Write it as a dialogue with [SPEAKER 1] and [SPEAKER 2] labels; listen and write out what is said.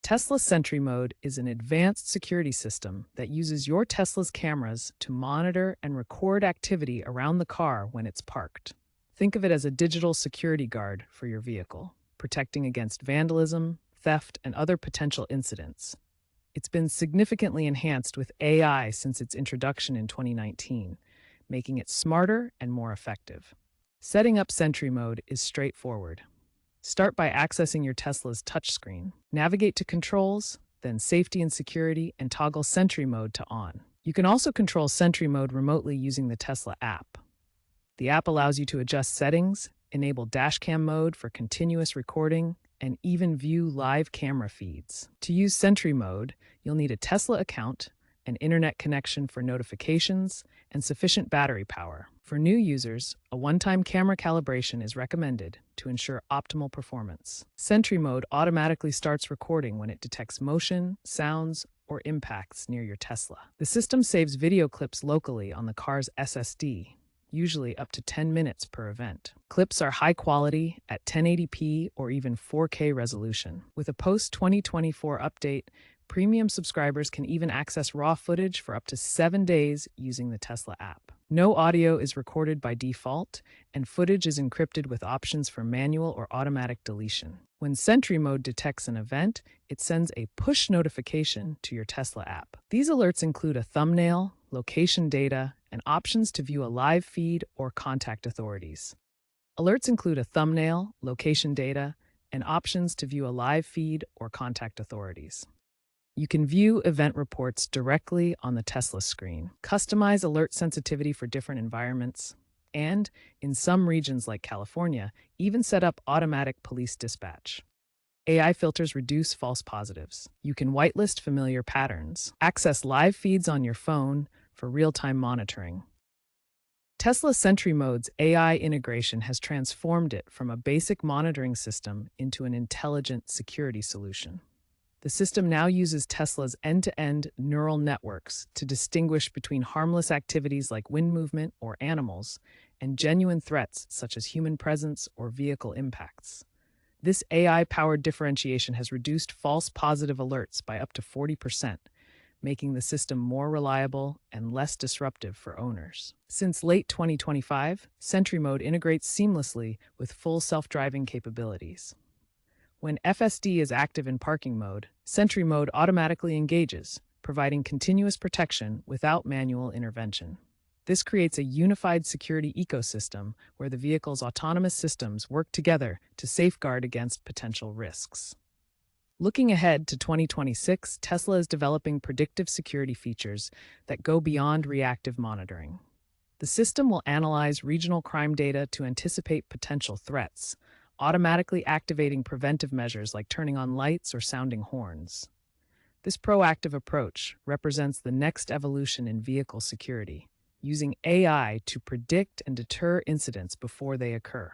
[SPEAKER 1] Tesla Sentry Mode is an advanced security system that uses your Tesla's cameras to monitor and record activity around the car when it's parked. Think of it as a digital security guard for your vehicle, protecting against vandalism, theft, and other potential incidents. It's been significantly enhanced with AI since its introduction in 2019, making it smarter and more effective. Setting up Sentry Mode is straightforward. Start by accessing your Tesla's touchscreen. Navigate to Controls, then Safety and Security, and toggle Sentry Mode to On. You can also control Sentry Mode remotely using the Tesla app. The app allows you to adjust settings, enable dashcam mode for continuous recording, and even view live camera feeds. To use Sentry Mode, you'll need a Tesla account, an internet connection for notifications, and sufficient battery power. For new users, a one-time camera calibration is recommended to ensure optimal performance. Sentry Mode automatically starts recording when it detects motion, sounds, or impacts near your Tesla. The system saves video clips locally on the car's SSD, usually up to 10 minutes per event. Clips are high quality at 1080p or even 4K resolution. With a post-2024 update, premium subscribers can even access raw footage for up to 7 days using the Tesla app. No audio is recorded by default, and footage is encrypted with options for manual or automatic deletion. When Sentry Mode detects an event, it sends a push notification to your Tesla app. These alerts include a thumbnail, location data, and options to view a live feed or contact authorities. Alerts include a thumbnail, location data, and options to view a live feed or contact authorities. You can view event reports directly on the Tesla screen, customize alert sensitivity for different environments, and, in some regions like California, even set up automatic police dispatch. AI filters reduce false positives. You can whitelist familiar patterns, access live feeds on your phone for real-time monitoring. Tesla Sentry Mode's AI integration has transformed it from a basic monitoring system into an intelligent security solution. The system now uses Tesla's end-to-end neural networks to distinguish between harmless activities like wind movement or animals and genuine threats such as human presence or vehicle impacts. This AI-powered differentiation has reduced false positive alerts by up to 40%, making the system more reliable and less disruptive for owners. Since late 2025, Sentry Mode integrates seamlessly with full self-driving capabilities. When FSD is active in parking mode, Sentry Mode automatically engages, providing continuous protection without manual intervention. This creates a unified security ecosystem where the vehicle's autonomous systems work together to safeguard against potential risks. Looking ahead to 2026, Tesla is developing predictive security features that go beyond reactive monitoring. The system will analyze regional crime data to anticipate potential threats, automatically activating preventive measures like turning on lights or sounding horns. This proactive approach represents the next evolution in vehicle security, using AI to predict and deter incidents before they occur.